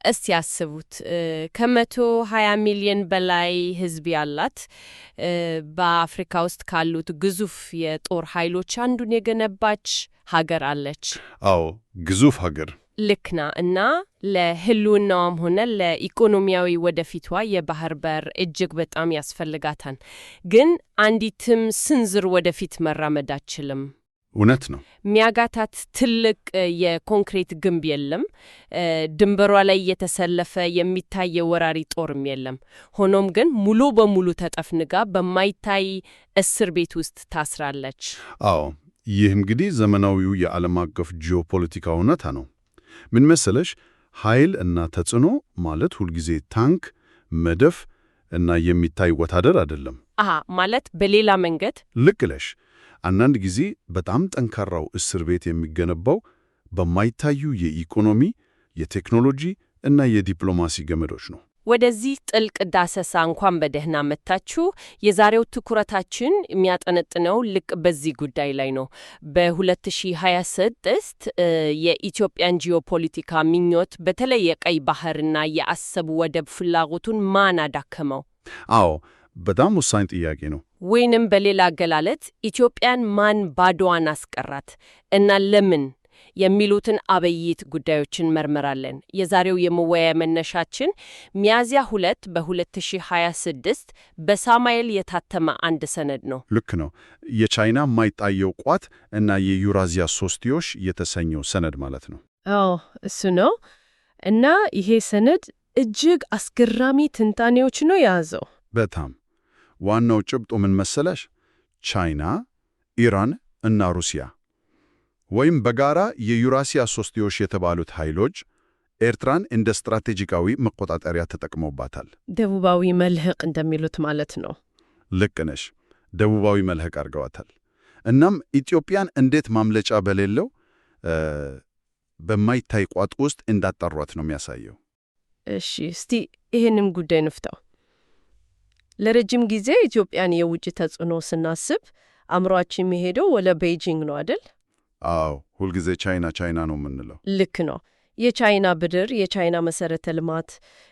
እስቲ ያስቡት ከ120 ሚሊዮን በላይ ህዝብ ያላት በአፍሪካ ውስጥ ካሉት ግዙፍ የጦር ኃይሎች አንዱን የገነባች ሀገር አለች። አዎ ግዙፍ ሀገር ልክና እና ለህልውናዋም ሆነ ለኢኮኖሚያዊ ወደፊቷ የባህር በር እጅግ በጣም ያስፈልጋታል። ግን አንዲትም ስንዝር ወደፊት መራመድ አትችልም። እውነት ነው። ሚያጋታት ትልቅ የኮንክሪት ግንብ የለም። ድንበሯ ላይ የተሰለፈ የሚታይ ወራሪ ጦርም የለም። ሆኖም ግን ሙሉ በሙሉ ተጠፍንጋ በማይታይ እስር ቤት ውስጥ ታስራለች። አዎ ይህ እንግዲህ ዘመናዊው የዓለም አቀፍ ጂኦፖለቲካ እውነታ ነው። ምን መሰለሽ፣ ኃይል እና ተጽዕኖ ማለት ሁልጊዜ ታንክ፣ መድፍ እና የሚታይ ወታደር አይደለም። ማለት በሌላ መንገድ ልክ ነሽ። አንዳንድ ጊዜ በጣም ጠንካራው እስር ቤት የሚገነባው በማይታዩ የኢኮኖሚ፣ የቴክኖሎጂ እና የዲፕሎማሲ ገመዶች ነው። ወደዚህ ጥልቅ ዳሰሳ እንኳን በደህና መጣችሁ። የዛሬው ትኩረታችን የሚያጠነጥነው ልክ በዚህ ጉዳይ ላይ ነው። በ2026 የኢትዮጵያን ጂኦፖለቲካ ምኞት በተለይ የቀይ ባህርና የአሰብ ወደብ ፍላጎቱን ማን አዳከመው? አዎ በጣም ወሳኝ ጥያቄ ነው። ወይንም በሌላ አገላለጽ ኢትዮጵያን ማን ባዶዋን አስቀራት እና ለምን የሚሉትን አበይት ጉዳዮችን መርመራለን። የዛሬው የመወያያ መነሻችን ሚያዝያ 2 በ2026 በሳሙኤል የታተመ አንድ ሰነድ ነው። ልክ ነው። የቻይና የማይታየው ቋት እና የዩራዚያ ሶስትዮሽ የተሰኘው ሰነድ ማለት ነው። አዎ እሱ ነው። እና ይሄ ሰነድ እጅግ አስገራሚ ትንታኔዎች ነው የያዘው። በጣም ዋናው ጭብጡ ምን መሰለሽ? ቻይና፣ ኢራን እና ሩሲያ ወይም በጋራ የዩራሲያ ሶስትዮሽ የተባሉት ኃይሎች ኤርትራን እንደ ስትራቴጂካዊ መቆጣጠሪያ ተጠቅመውባታል። ደቡባዊ መልህቅ እንደሚሉት ማለት ነው። ልክ ነሽ። ደቡባዊ መልህቅ አድርገዋታል። እናም ኢትዮጵያን እንዴት ማምለጫ በሌለው በማይታይ ቋጥ ውስጥ እንዳጣሯት ነው የሚያሳየው። እሺ እስቲ ይህንም ጉዳይ ንፍታው። ለረጅም ጊዜ ኢትዮጵያን የውጭ ተጽዕኖ ስናስብ አእምሯችን የሚሄደው ወደ ቤጂንግ ነው አይደል? አዎ ሁልጊዜ ቻይና ቻይና ነው የምንለው። ልክ ነው። የቻይና ብድር፣ የቻይና መሰረተ ልማት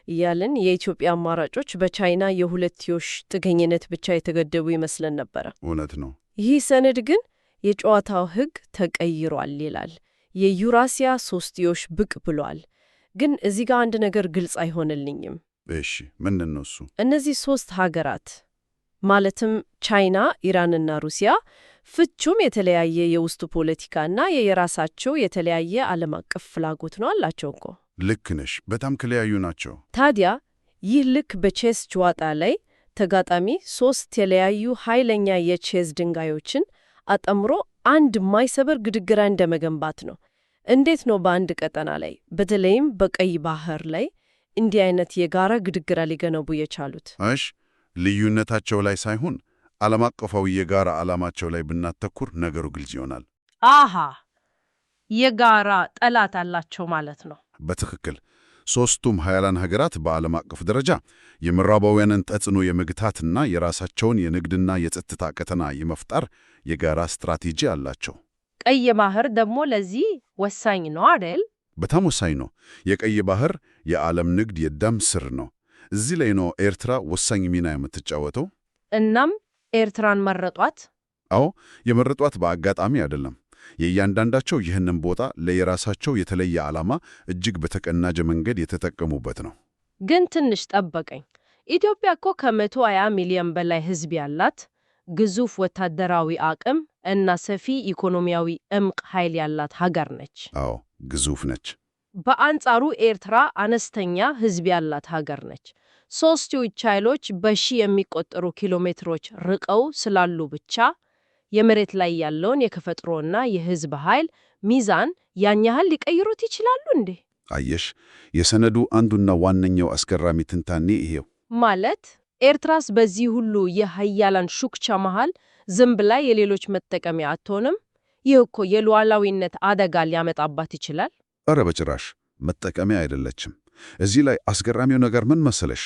እያልን የኢትዮጵያ አማራጮች በቻይና የሁለትዮሽ ጥገኝነት ብቻ የተገደቡ ይመስለን ነበረ። እውነት ነው። ይህ ሰነድ ግን የጨዋታው ሕግ ተቀይሯል ይላል። የዩራሲያ ሶስትዮሽ ብቅ ብሏል። ግን እዚህ ጋር አንድ ነገር ግልጽ አይሆንልኝም። እሺ ምንድን ነው እሱ? እነዚህ ሶስት ሀገራት ማለትም ቻይና፣ ኢራንና ሩሲያ ፍቹም የተለያየ የውስጡ ፖለቲካና የራሳቸው የተለያየ ዓለም አቀፍ ፍላጎት ነው አላቸው እኮ። ልክ ነሽ። በጣም ከለያዩ ናቸው። ታዲያ ይህ ልክ በቼስ ጨዋታ ላይ ተጋጣሚ ሶስት የተለያዩ ኃይለኛ የቼዝ ድንጋዮችን አጣምሮ አንድ ማይሰበር ግድግዳ እንደመገንባት ነው። እንዴት ነው በአንድ ቀጠና ላይ በተለይም በቀይ ባህር ላይ እንዲህ አይነት የጋራ ግድግዳ ሊገነቡ የቻሉት? እሺ ልዩነታቸው ላይ ሳይሆን ዓለም አቀፋዊ የጋራ ዓላማቸው ላይ ብናተኩር ነገሩ ግልጽ ይሆናል። የጋራ ጠላት አላቸው ማለት ነው። በትክክል ሦስቱም ኃያላን ሀገራት በዓለም አቀፍ ደረጃ የምዕራባውያንን ተጽዕኖ የመግታትና የራሳቸውን የንግድና የጸጥታ ቀጠና የመፍጠር የጋራ ስትራቴጂ አላቸው። ቀይ ባህር ደግሞ ለዚህ ወሳኝ ነው አይደል? በጣም ወሳኝ ነው። የቀይ ባህር የዓለም ንግድ የደም ስር ነው። እዚህ ላይ ነው ኤርትራ ወሳኝ ሚና የምትጫወተው። እናም ኤርትራን መረጧት? አዎ የመረጧት በአጋጣሚ አይደለም። የእያንዳንዳቸው ይህንን ቦታ ለየራሳቸው የተለየ ዓላማ እጅግ በተቀናጀ መንገድ የተጠቀሙበት ነው። ግን ትንሽ ጠበቀኝ። ኢትዮጵያ እኮ ከ120 ሚሊዮን በላይ ሕዝብ ያላት ግዙፍ ወታደራዊ አቅም እና ሰፊ ኢኮኖሚያዊ እምቅ ኃይል ያላት ሀገር ነች። አዎ ግዙፍ ነች። በአንጻሩ ኤርትራ አነስተኛ ሕዝብ ያላት ሀገር ነች። ሶስትዮሽ ኃይሎች በሺህ የሚቆጠሩ ኪሎ ሜትሮች ርቀው ስላሉ ብቻ የመሬት ላይ ያለውን የተፈጥሮና የሕዝብ ኃይል ሚዛን ያን ያህል ሊቀይሩት ይችላሉ እንዴ? አየሽ፣ የሰነዱ አንዱና ዋነኛው አስገራሚ ትንታኔ ይሄው ማለት ኤርትራስ በዚህ ሁሉ የኃያላን ሹክቻ መሃል ዝም ብላ የሌሎች መጠቀሚያ አትሆንም? ይህ እኮ የሉዓላዊነት አደጋ ሊያመጣባት ይችላል። ኧረ በጭራሽ መጠቀሚያ አይደለችም። እዚህ ላይ አስገራሚው ነገር ምን መሰለሽ?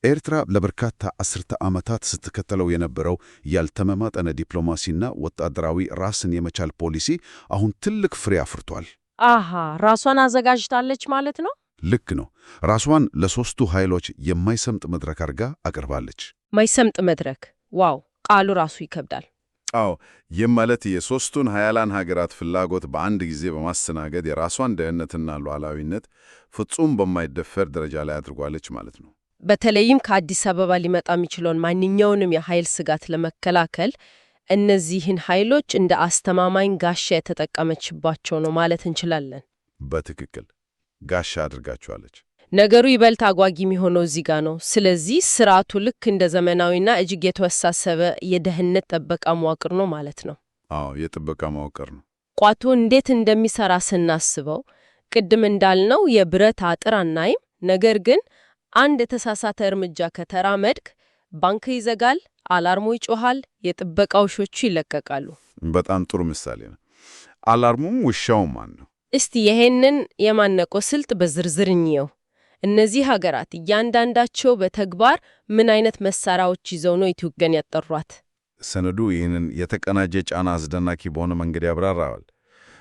ኤርትራ ለበርካታ አስርተ ዓመታት ስትከተለው የነበረው ያልተመጣጠነ ዲፕሎማሲና ወታደራዊ ራስን የመቻል ፖሊሲ አሁን ትልቅ ፍሬ አፍርቷል። ራሷን አዘጋጅታለች ማለት ነው? ልክ ነው። ራሷን ለሦስቱ ኃይሎች የማይሰምጥ መድረክ አድርጋ አቅርባለች። ማይሰምጥ መድረክ! ዋው! ቃሉ ራሱ ይከብዳል። አዎ፣ ይህም ማለት የሦስቱን ኃያላን ሀገራት ፍላጎት በአንድ ጊዜ በማስተናገድ የራሷን ደህንነትና ሉዓላዊነት ፍጹም በማይደፈር ደረጃ ላይ አድርጓለች ማለት ነው። በተለይም ከአዲስ አበባ ሊመጣ የሚችለውን ማንኛውንም የኃይል ስጋት ለመከላከል እነዚህን ኃይሎች እንደ አስተማማኝ ጋሻ የተጠቀመችባቸው ነው ማለት እንችላለን። በትክክል ጋሻ አድርጋቸዋለች። ነገሩ ይበልጥ አጓጊ የሚሆነው እዚህ ጋር ነው። ስለዚህ ስርዓቱ ልክ እንደ ዘመናዊና እጅግ የተወሳሰበ የደህንነት ጥበቃ መዋቅር ነው ማለት ነው። አዎ፣ የጥበቃ መዋቅር ነው። ቋቱ እንዴት እንደሚሰራ ስናስበው ቅድም እንዳልነው የብረት አጥር አናይም። ነገር ግን አንድ የተሳሳተ እርምጃ ከተራመድክ ባንክ ይዘጋል፣ አላርሙ ይጮሃል፣ የጥበቃ ውሾቹ ይለቀቃሉ። በጣም ጥሩ ምሳሌ ነው። አላርሙም ውሻው ማን ነው? እስቲ ይሄንን የማነቆ ስልት በዝርዝር እንየው። እነዚህ ሀገራት እያንዳንዳቸው በተግባር ምን አይነት መሳሪያዎች ይዘው ነው ኢትዮጵያን ያጠሯት? ሰነዱ ይህንን የተቀናጀ ጫና አስደናቂ በሆነ መንገድ ያብራራዋል።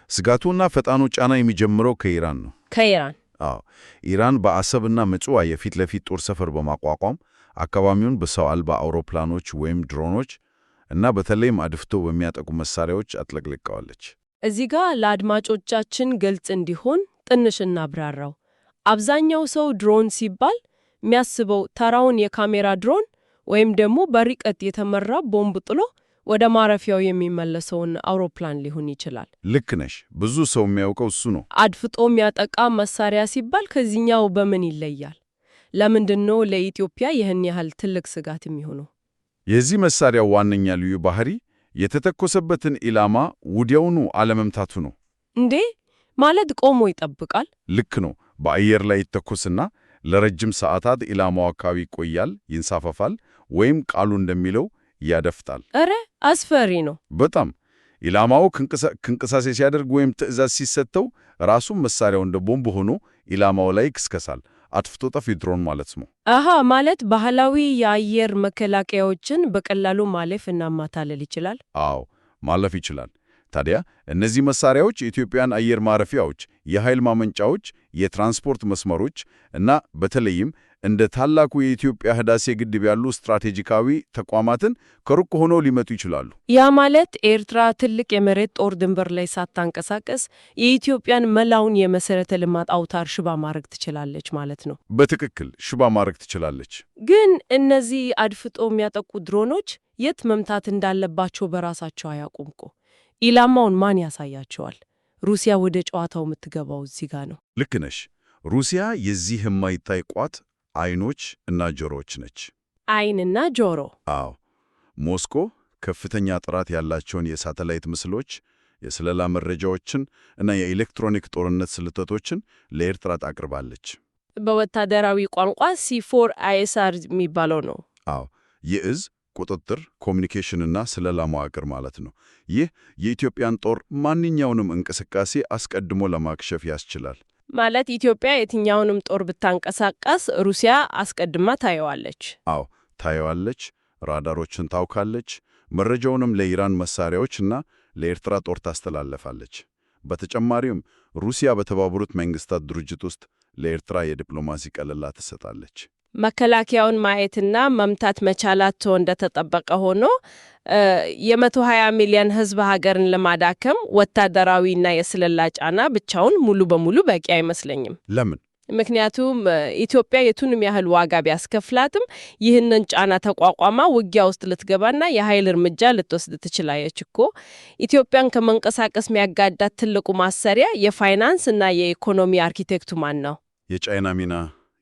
ስጋቱና ፈጣኑ ጫና የሚጀምረው ከኢራን ነው። ከኢራን? አዎ፣ ኢራን በአሰብና ምጽዋ የፊት ለፊት ጦር ሰፈር በማቋቋም አካባቢውን በሰው አልባ አውሮፕላኖች ወይም ድሮኖች እና በተለይም አድፍቶ በሚያጠቁ መሳሪያዎች አጥለቅልቀዋለች። እዚህ ጋር ለአድማጮቻችን ግልጽ እንዲሆን ትንሽ እናብራራው። አብዛኛው ሰው ድሮን ሲባል የሚያስበው ተራውን የካሜራ ድሮን ወይም ደግሞ በርቀት የተመራ ቦምብ ጥሎ ወደ ማረፊያው የሚመለሰውን አውሮፕላን ሊሆን ይችላል። ልክ ነሽ። ብዙ ሰው የሚያውቀው እሱ ነው። አድፍጦ የሚያጠቃ መሳሪያ ሲባል ከዚህኛው በምን ይለያል? ለምንድን ነው ለኢትዮጵያ ይህን ያህል ትልቅ ስጋት የሚሆነው? የዚህ መሳሪያው ዋነኛ ልዩ ባህሪ የተተኮሰበትን ኢላማ ወዲያውኑ አለመምታቱ ነው። እንዴ? ማለት ቆሞ ይጠብቃል? ልክ ነው። በአየር ላይ ይተኮስና ለረጅም ሰዓታት ኢላማው አካባቢ ይቆያል፣ ይንሳፈፋል፣ ወይም ቃሉ እንደሚለው ያደፍጣል። እረ አስፈሪ ነው በጣም። ኢላማው ክንቅሳሴ ሲያደርግ ወይም ትዕዛዝ ሲሰጠው ራሱም መሳሪያው እንደ ቦምብ ሆኖ ኢላማው ላይ ይክስከሳል። አጥፍቶ ጠፊ ድሮን ማለት ነው። አሃ፣ ማለት ባህላዊ የአየር መከላከያዎችን በቀላሉ ማለፍ እና ማታለል ይችላል? አዎ፣ ማለፍ ይችላል። ታዲያ እነዚህ መሳሪያዎች የኢትዮጵያን አየር ማረፊያዎች፣ የኃይል ማመንጫዎች፣ የትራንስፖርት መስመሮች እና በተለይም እንደ ታላቁ የኢትዮጵያ ህዳሴ ግድብ ያሉ ስትራቴጂካዊ ተቋማትን ከሩቅ ሆነው ሊመቱ ይችላሉ። ያ ማለት ኤርትራ ትልቅ የመሬት ጦር ድንበር ላይ ሳታንቀሳቀስ የኢትዮጵያን መላውን የመሰረተ ልማት አውታር ሽባ ማድረግ ትችላለች ማለት ነው። በትክክል ሽባ ማድረግ ትችላለች። ግን እነዚህ አድፍጦ የሚያጠቁ ድሮኖች የት መምታት እንዳለባቸው በራሳቸው አያውቁም እኮ። ኢላማውን ማን ያሳያቸዋል? ሩሲያ ወደ ጨዋታው የምትገባው እዚህ ጋር ነው። ልክ ነሽ። ሩሲያ የዚህ የማይታይ ቋት አይኖች እና ጆሮዎች ነች። አይንና ጆሮ? አዎ። ሞስኮ ከፍተኛ ጥራት ያላቸውን የሳተላይት ምስሎች፣ የስለላ መረጃዎችን እና የኤሌክትሮኒክ ጦርነት ስልቶችን ለኤርትራ ታቀርባለች። በወታደራዊ ቋንቋ C4ISR የሚባለው ነው። አዎ። የእዝ ቁጥጥር፣ ኮሚኒኬሽንና ስለላ መዋቅር ማለት ነው። ይህ የኢትዮጵያን ጦር ማንኛውንም እንቅስቃሴ አስቀድሞ ለማክሸፍ ያስችላል። ማለት ኢትዮጵያ የትኛውንም ጦር ብታንቀሳቀስ ሩሲያ አስቀድማ ታየዋለች? አዎ፣ ታየዋለች። ራዳሮችን ታውካለች። መረጃውንም ለኢራን መሳሪያዎች እና ለኤርትራ ጦር ታስተላለፋለች። በተጨማሪም ሩሲያ በተባበሩት መንግስታት ድርጅት ውስጥ ለኤርትራ የዲፕሎማሲ ከለላ ትሰጣለች። መከላከያውን ማየትና መምታት መቻላቸው እንደተጠበቀ ሆኖ የ120 ሚሊዮን ሕዝብ ሀገርን ለማዳከም ወታደራዊና የስለላ ጫና ብቻውን ሙሉ በሙሉ በቂ አይመስለኝም። ለምን? ምክንያቱም ኢትዮጵያ የቱንም ያህል ዋጋ ቢያስከፍላትም ይህንን ጫና ተቋቋማ ውጊያ ውስጥ ልትገባና የኃይል እርምጃ ልትወስድ ትችላለች እኮ። ኢትዮጵያን ከመንቀሳቀስ የሚያጋዳት ትልቁ ማሰሪያ የፋይናንስ እና የኢኮኖሚ አርኪቴክቱ ማን ነው? የቻይና ሚና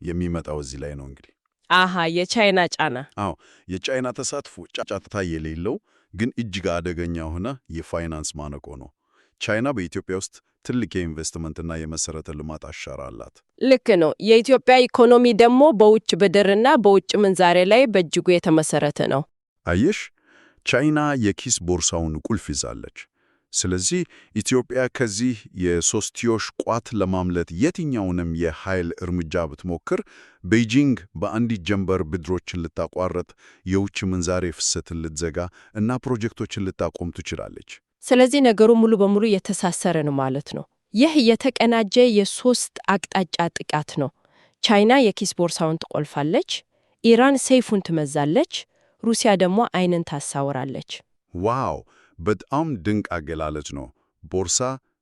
የሚመጣው እዚህ ላይ ነው እንግዲህ። አሃ፣ የቻይና ጫና። አዎ፣ የቻይና ተሳትፎ ጫጫታ የሌለው ግን እጅግ አደገኛ የሆነ የፋይናንስ ማነቆ ነው። ቻይና በኢትዮጵያ ውስጥ ትልቅ የኢንቨስትመንትና የመሰረተ ልማት አሻራ አላት። ልክ ነው። የኢትዮጵያ ኢኮኖሚ ደግሞ በውጭ ብድርና በውጭ ምንዛሬ ላይ በእጅጉ የተመሰረተ ነው። አየሽ፣ ቻይና የኪስ ቦርሳውን ቁልፍ ይዛለች። ስለዚህ ኢትዮጵያ ከዚህ የሶስትዮሽ ቋት ለማምለጥ የትኛውንም የኃይል እርምጃ ብትሞክር ቤጂንግ በአንዲት ጀንበር ብድሮችን ልታቋረጥ፣ የውጭ ምንዛሬ ፍሰትን ልትዘጋ እና ፕሮጀክቶችን ልታቆም ትችላለች። ስለዚህ ነገሩ ሙሉ በሙሉ የተሳሰረ ነው ማለት ነው። ይህ የተቀናጀ የሶስት አቅጣጫ ጥቃት ነው። ቻይና የኪስ ቦርሳውን ትቆልፋለች፣ ኢራን ሰይፉን ትመዛለች፣ ሩሲያ ደግሞ ዓይንን ታሳውራለች። ዋው! በጣም ድንቅ አገላለጽ ነው። ቦርሳ፣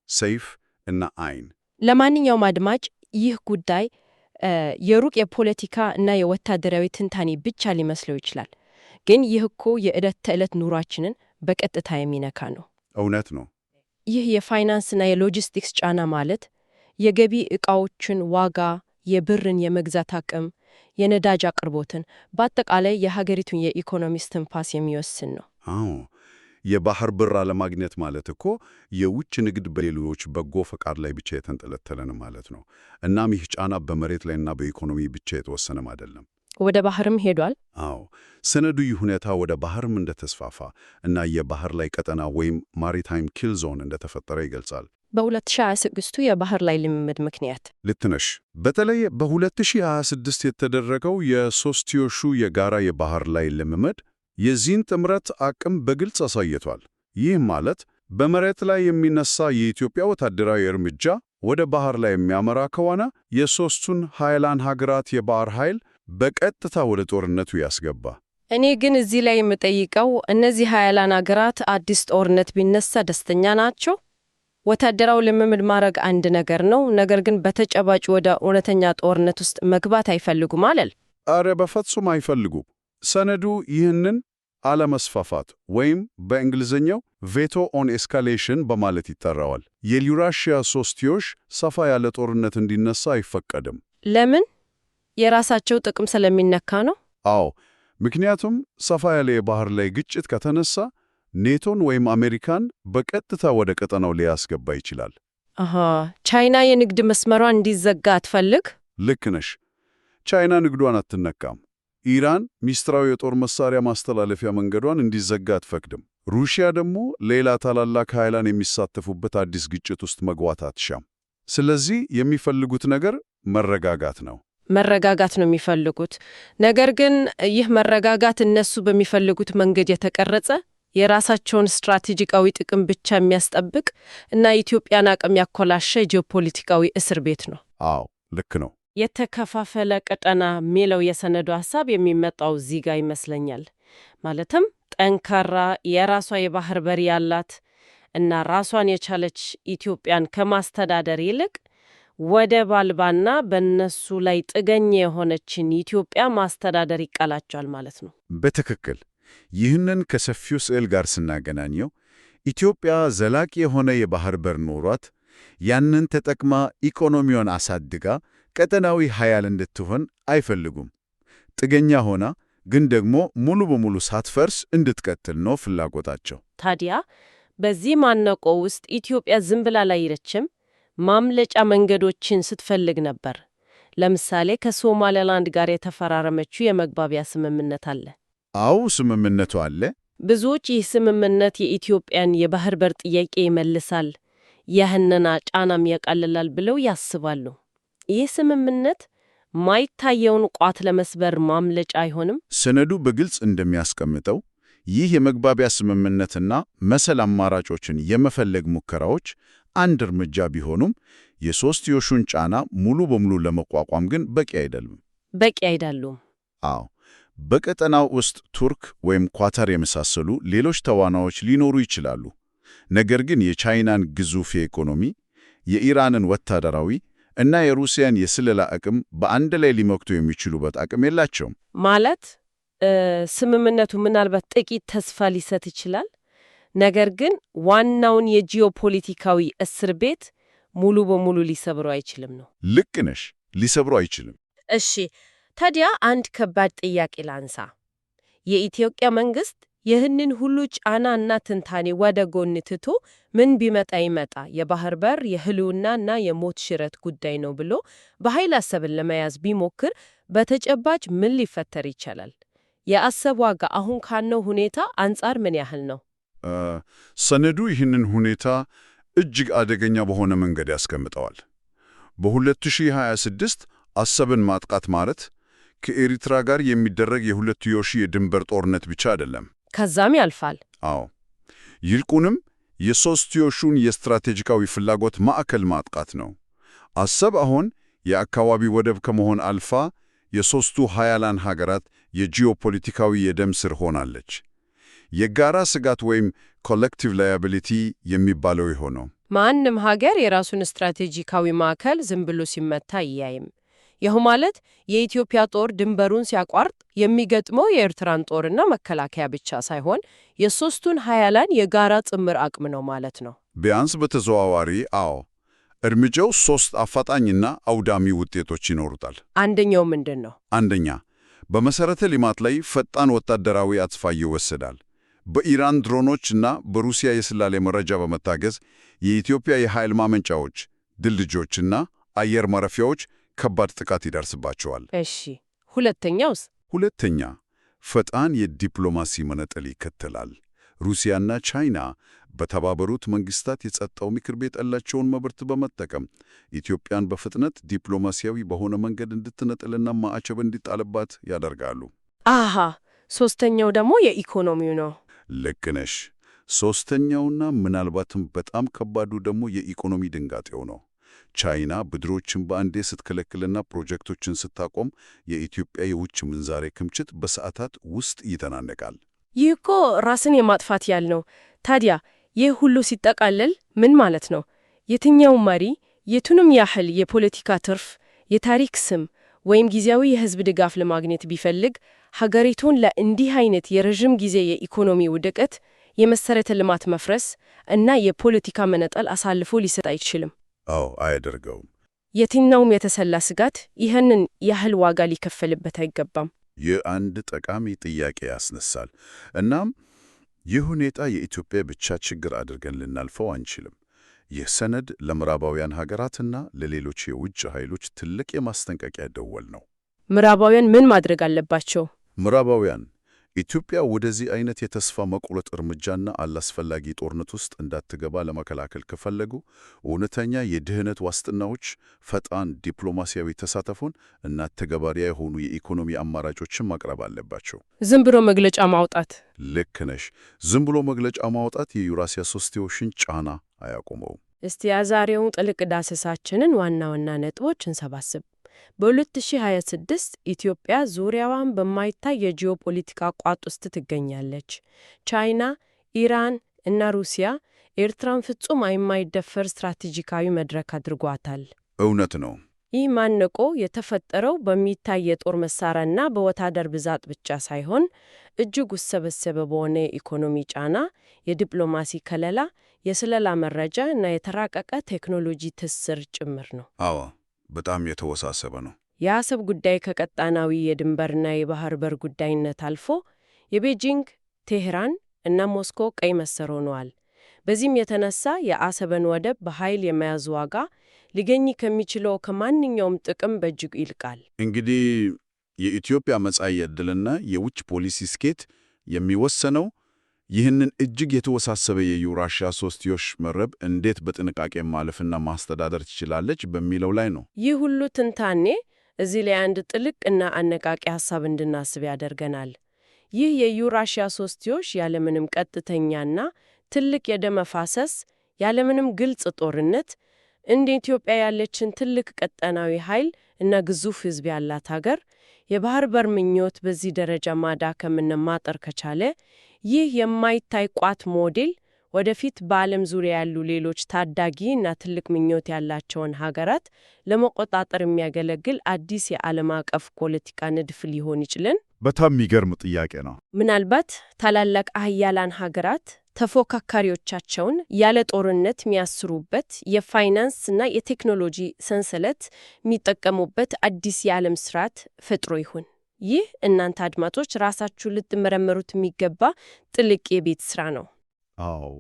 ሰይፍ እና ዓይን። ለማንኛውም አድማጭ ይህ ጉዳይ የሩቅ የፖለቲካ እና የወታደራዊ ትንታኔ ብቻ ሊመስለው ይችላል። ግን ይህ እኮ የዕለት ተዕለት ኑሯችንን በቀጥታ የሚነካ ነው። እውነት ነው። ይህ የፋይናንስና የሎጂስቲክስ ጫና ማለት የገቢ ዕቃዎችን ዋጋ፣ የብርን የመግዛት አቅም፣ የነዳጅ አቅርቦትን፣ በአጠቃላይ የሀገሪቱን የኢኮኖሚ እስትንፋስ የሚወስን ነው። አዎ፣ የባህር በር አለማግኘት ማለት እኮ የውጭ ንግድ በሌሎች በጎ ፈቃድ ላይ ብቻ የተንጠለጠለ ማለት ነው። እናም ይህ ጫና በመሬት ላይና በኢኮኖሚ ብቻ የተወሰነም አይደለም። ወደ ባህርም ሄዷል። አዎ፣ ሰነዱ ይህ ሁኔታ ወደ ባህርም እንደተስፋፋ እና የባህር ላይ ቀጠና ወይም ማሪታይም ኪል ዞን እንደተፈጠረ ይገልጻል። በ2026ቱ የባህር ላይ ልምምድ ምክንያት ልትነሽ በተለይ በ2026 የተደረገው የሶስትዮሹ የጋራ የባህር ላይ ልምምድ የዚህን ጥምረት አቅም በግልጽ አሳይቷል። ይህ ማለት በመሬት ላይ የሚነሳ የኢትዮጵያ ወታደራዊ እርምጃ ወደ ባህር ላይ የሚያመራ ከሆነ የሶስቱን ኃያላን ሀገራት የባህር ኃይል በቀጥታ ወደ ጦርነቱ ያስገባ። እኔ ግን እዚህ ላይ የምጠይቀው እነዚህ ኃያላን ሀገራት አዲስ ጦርነት ቢነሳ ደስተኛ ናቸው? ወታደራዊ ልምምድ ማድረግ አንድ ነገር ነው፣ ነገር ግን በተጨባጭ ወደ እውነተኛ ጦርነት ውስጥ መግባት አይፈልጉም አለል። አረ በፍጹም አይፈልጉም። ሰነዱ ይህንን አለመስፋፋት ወይም በእንግሊዝኛው ቬቶ ኦን ኤስካሌሽን በማለት ይጠራዋል። የዩራሺያ ሶስትዮሽ ሰፋ ያለ ጦርነት እንዲነሳ አይፈቀድም። ለምን? የራሳቸው ጥቅም ስለሚነካ ነው? አዎ፣ ምክንያቱም ሰፋ ያለ የባህር ላይ ግጭት ከተነሳ ኔቶን ወይም አሜሪካን በቀጥታ ወደ ቀጠናው ሊያስገባ ይችላል። ቻይና የንግድ መስመሯ እንዲዘጋ አትፈልግ? ልክ ነሽ። ቻይና ንግዷን አትነካም። ኢራን ሚስጥራዊ የጦር መሳሪያ ማስተላለፊያ መንገዷን እንዲዘጋ አትፈቅድም። ሩሲያ ደግሞ ሌላ ታላላቅ ኃይላን የሚሳተፉበት አዲስ ግጭት ውስጥ መግባት አትሻም። ስለዚህ የሚፈልጉት ነገር መረጋጋት ነው። መረጋጋት ነው የሚፈልጉት። ነገር ግን ይህ መረጋጋት እነሱ በሚፈልጉት መንገድ የተቀረጸ የራሳቸውን ስትራቴጂካዊ ጥቅም ብቻ የሚያስጠብቅ እና ኢትዮጵያን አቅም ያኮላሸ ጂኦፖለቲካዊ እስር ቤት ነው። አዎ፣ ልክ ነው። የተከፋፈለ ቀጠና የሚለው የሰነዱ ሐሳብ የሚመጣው እዚህ ጋር ይመስለኛል። ማለትም ጠንካራ የራሷ የባህር በር ያላት እና ራሷን የቻለች ኢትዮጵያን ከማስተዳደር ይልቅ ወደብ አልባና በእነሱ ላይ ጥገኛ የሆነችን ኢትዮጵያ ማስተዳደር ይቀላቸዋል ማለት ነው። በትክክል። ይህንን ከሰፊው ስዕል ጋር ስናገናኘው ኢትዮጵያ ዘላቂ የሆነ የባህር በር ኖሯት ያንን ተጠቅማ ኢኮኖሚዋን አሳድጋ ቀጠናዊ ኃያል እንድትሆን አይፈልጉም። ጥገኛ ሆና ግን ደግሞ ሙሉ በሙሉ ሳትፈርስ እንድትቀጥል ነው ፍላጎታቸው። ታዲያ በዚህ ማነቆ ውስጥ ኢትዮጵያ ዝም ብላ አልሄደችም። ማምለጫ መንገዶችን ስትፈልግ ነበር። ለምሳሌ ከሶማሌላንድ ጋር የተፈራረመችው የመግባቢያ ስምምነት አለ። አዎ፣ ስምምነቱ አለ። ብዙዎች ይህ ስምምነት የኢትዮጵያን የባህር በር ጥያቄ ይመልሳል፣ ያህንና ጫናም ያቃልላል ብለው ያስባሉ። ይህ ስምምነት ማይታየውን ቋት ለመስበር ማምለጫ አይሆንም? ሰነዱ በግልጽ እንደሚያስቀምጠው ይህ የመግባቢያ ስምምነትና መሰል አማራጮችን የመፈለግ ሙከራዎች አንድ እርምጃ ቢሆኑም የሶስትዮሹን ጫና ሙሉ በሙሉ ለመቋቋም ግን በቂ አይደሉም። አዎ፣ በቀጠናው ውስጥ ቱርክ ወይም ኳታር የመሳሰሉ ሌሎች ተዋናዮች ሊኖሩ ይችላሉ። ነገር ግን የቻይናን ግዙፍ የኢኮኖሚ፣ የኢራንን ወታደራዊ እና የሩሲያን የስለላ አቅም በአንድ ላይ ሊመክቱ የሚችሉበት አቅም የላቸውም። ማለት ስምምነቱ ምናልባት ጥቂት ተስፋ ሊሰጥ ይችላል፣ ነገር ግን ዋናውን የጂኦፖለቲካዊ እስር ቤት ሙሉ በሙሉ ሊሰብሩ አይችልም ነው። ልክ ነሽ፣ ሊሰብሩ አይችልም። እሺ፣ ታዲያ አንድ ከባድ ጥያቄ ላንሳ። የኢትዮጵያ መንግስት ይህንን ሁሉ ጫና እና ትንታኔ ወደ ጎን ትቶ ምን ቢመጣ ይመጣ የባህር በር የህልውናና የሞት ሽረት ጉዳይ ነው ብሎ በኃይል አሰብን ለመያዝ ቢሞክር በተጨባጭ ምን ሊፈጠር ይችላል? የአሰብ ዋጋ አሁን ካለው ሁኔታ አንጻር ምን ያህል ነው? ሰነዱ ይህንን ሁኔታ እጅግ አደገኛ በሆነ መንገድ ያስቀምጠዋል። በ2026 አሰብን ማጥቃት ማለት ከኤሪትራ ጋር የሚደረግ የሁለትዮሽ የድንበር ጦርነት ብቻ አይደለም። ከዛም ያልፋል። አዎ፣ ይልቁንም የሶስትዮሹን የስትራቴጂካዊ ፍላጎት ማዕከል ማጥቃት ነው። አሰብ አሁን የአካባቢ ወደብ ከመሆን አልፋ የሦስቱ ኃያላን ሀገራት የጂኦፖለቲካዊ የደም ስር ሆናለች። የጋራ ስጋት ወይም ኮሌክቲቭ ላያቢሊቲ የሚባለው የሆነው ማንም ሀገር የራሱን ስትራቴጂካዊ ማዕከል ዝም ብሎ ሲመታ አያይም። ይህ ማለት የኢትዮጵያ ጦር ድንበሩን ሲያቋርጥ የሚገጥመው የኤርትራን ጦርና መከላከያ ብቻ ሳይሆን የሦስቱን ኃያላን የጋራ ጥምር አቅም ነው ማለት ነው። ቢያንስ በተዘዋዋሪ አዎ። እርምጃው ሦስት አፋጣኝና አውዳሚ ውጤቶች ይኖሩታል። አንደኛው ምንድን ነው? አንደኛ፣ በመሠረተ ልማት ላይ ፈጣን ወታደራዊ አጸፋ ይወሰዳል። በኢራን ድሮኖችና በሩሲያ የስለላ መረጃ በመታገዝ የኢትዮጵያ የኃይል ማመንጫዎች፣ ድልድዮችና አየር ማረፊያዎች ከባድ ጥቃት ይደርስባቸዋል። እሺ፣ ሁለተኛውስ? ሁለተኛ፣ ፈጣን የዲፕሎማሲ መነጠል ይከተላል። ሩሲያና ቻይና በተባበሩት መንግስታት የጸጥታው ምክር ቤት ያላቸውን መብት በመጠቀም ኢትዮጵያን በፍጥነት ዲፕሎማሲያዊ በሆነ መንገድ እንድትነጥልና ማዕቀብ እንዲጣልባት ያደርጋሉ። አሃ፣ ሶስተኛው ደግሞ የኢኮኖሚው ነው። ልክ ነሽ። ሶስተኛውና ምናልባትም በጣም ከባዱ ደግሞ የኢኮኖሚ ድንጋጤው ነው። ቻይና ብድሮችን በአንዴ ስትከለክልና ፕሮጀክቶችን ስታቆም የኢትዮጵያ የውጭ ምንዛሬ ክምችት በሰዓታት ውስጥ ይተናነቃል። ይህ እኮ ራስን የማጥፋት ያህል ነው። ታዲያ ይህ ሁሉ ሲጠቃለል ምን ማለት ነው? የትኛው መሪ የቱንም ያህል የፖለቲካ ትርፍ፣ የታሪክ ስም ወይም ጊዜያዊ የህዝብ ድጋፍ ለማግኘት ቢፈልግ ሀገሪቱን ለእንዲህ አይነት የረዥም ጊዜ የኢኮኖሚ ውድቀት፣ የመሰረተ ልማት መፍረስ እና የፖለቲካ መነጠል አሳልፎ ሊሰጥ አይችልም። አዎ፣ አያደርገውም። የትኛውም የተሰላ ስጋት ይህንን ያህል ዋጋ ሊከፈልበት አይገባም። ይህ አንድ ጠቃሚ ጥያቄ ያስነሳል። እናም ይህ ሁኔታ የኢትዮጵያ ብቻ ችግር አድርገን ልናልፈው አንችልም። ይህ ሰነድ ለምዕራባውያን ሀገራትና ለሌሎች የውጭ ኃይሎች ትልቅ የማስጠንቀቂያ ደወል ነው። ምዕራባውያን ምን ማድረግ አለባቸው? ምዕራባውያን ኢትዮጵያ ወደዚህ አይነት የተስፋ መቁረጥ እርምጃና አላስፈላጊ ጦርነት ውስጥ እንዳትገባ ለመከላከል ከፈለጉ እውነተኛ የደህንነት ዋስትናዎች፣ ፈጣን ዲፕሎማሲያዊ ተሳትፎን እና ተግባራዊ የሆኑ የኢኮኖሚ አማራጮችን ማቅረብ አለባቸው። ዝም ብሎ መግለጫ ማውጣት? ልክ ነሽ። ዝም ብሎ መግለጫ ማውጣት የዩራሲያ ሶስትዮሽን ጫና አያቆመውም። እስቲ የዛሬውን ጥልቅ ዳሰሳችንን ዋና ዋና ነጥቦች እንሰባስብ። በ2026 ኢትዮጵያ ዙሪያዋን በማይታይ የጂኦፖለቲካ ቋጥ ውስጥ ትገኛለች። ቻይና፣ ኢራን እና ሩሲያ ኤርትራን ፍጹም የማይደፈር ስትራቴጂካዊ መድረክ አድርጓታል። እውነት ነው። ይህ ማነቆ የተፈጠረው በሚታይ የጦር መሳሪያና በወታደር ብዛት ብቻ ሳይሆን እጅግ ውስብስብ በሆነ የኢኮኖሚ ጫና፣ የዲፕሎማሲ ከለላ፣ የስለላ መረጃ እና የተራቀቀ ቴክኖሎጂ ትስስር ጭምር ነው። አዎ፣ በጣም የተወሳሰበ ነው። የአሰብ ጉዳይ ከቀጣናዊ የድንበርና የባህር በር ጉዳይነት አልፎ የቤጂንግ፣ ቴህራን እና ሞስኮ ቀይ መስመር ሆነዋል። በዚህም የተነሳ የአሰብን ወደብ በኃይል የመያዝ ዋጋ ሊገኝ ከሚችለው ከማንኛውም ጥቅም በእጅጉ ይልቃል። እንግዲህ የኢትዮጵያ መጻኢ ዕድልና የውጭ ፖሊሲ ስኬት የሚወሰነው ይህንን እጅግ የተወሳሰበ የዩራሲያ ሶስትዮሽ መረብ እንዴት በጥንቃቄ ማለፍና ማስተዳደር ትችላለች በሚለው ላይ ነው። ይህ ሁሉ ትንታኔ እዚህ ላይ አንድ ጥልቅ እና አነቃቂ ሐሳብ እንድናስብ ያደርገናል። ይህ የዩራሲያ ሶስትዮሽ ያለምንም ቀጥተኛና ትልቅ የደም መፋሰስ፣ ያለምንም ግልጽ ጦርነት እንደ ኢትዮጵያ ያለችን ትልቅ ቀጠናዊ ኃይል እና ግዙፍ ሕዝብ ያላት ሀገር የባህር በር ምኞት በዚህ ደረጃ ማዳከምና ማጠር ከቻለ ይህ የማይታይ ቋት ሞዴል ወደፊት በዓለም ዙሪያ ያሉ ሌሎች ታዳጊ እና ትልቅ ምኞት ያላቸውን ሀገራት ለመቆጣጠር የሚያገለግል አዲስ የዓለም አቀፍ ፖለቲካ ንድፍ ሊሆን ይችላል። በጣም የሚገርም ጥያቄ ነው። ምናልባት ታላላቅ ኃያላን ሀገራት ተፎካካሪዎቻቸውን ያለ ጦርነት የሚያስሩበት የፋይናንስ እና የቴክኖሎጂ ሰንሰለት የሚጠቀሙበት አዲስ የዓለም ስርዓት ፈጥሮ ይሁን። ይህ እናንተ አድማጮች ራሳችሁ ልትመረምሩት የሚገባ ጥልቅ የቤት ስራ ነው። አዎ፣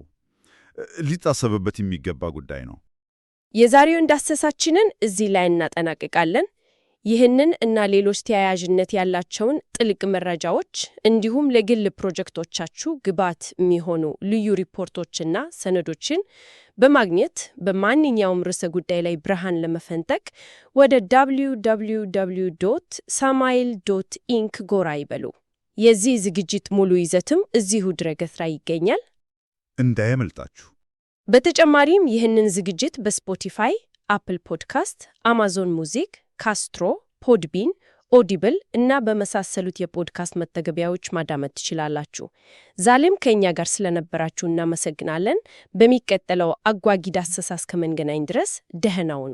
ሊታሰብበት የሚገባ ጉዳይ ነው። የዛሬውን ዳሰሳችንን እዚህ ላይ እናጠናቅቃለን። ይህንን እና ሌሎች ተያያዥነት ያላቸውን ጥልቅ መረጃዎች እንዲሁም ለግል ፕሮጀክቶቻችሁ ግብዓት የሚሆኑ ልዩ ሪፖርቶችና ሰነዶችን በማግኘት በማንኛውም ርዕሰ ጉዳይ ላይ ብርሃን ለመፈንጠቅ ወደ www.samail.inc ጎራ ይበሉ። የዚህ ዝግጅት ሙሉ ይዘትም እዚሁ ድረገጽ ላይ ይገኛል። እንዳያመልጣችሁ። በተጨማሪም ይህንን ዝግጅት በስፖቲፋይ፣ አፕል ፖድካስት፣ አማዞን ሙዚክ፣ ካስትሮ፣ ፖድቢን፣ ኦዲብል እና በመሳሰሉት የፖድካስት መተግበሪያዎች ማዳመጥ ትችላላችሁ። ዛሬም ከእኛ ጋር ስለነበራችሁ እናመሰግናለን። በሚቀጥለው አጓጊ ዳሰሳ እስከምንገናኝ ድረስ ደህና ሁኑ።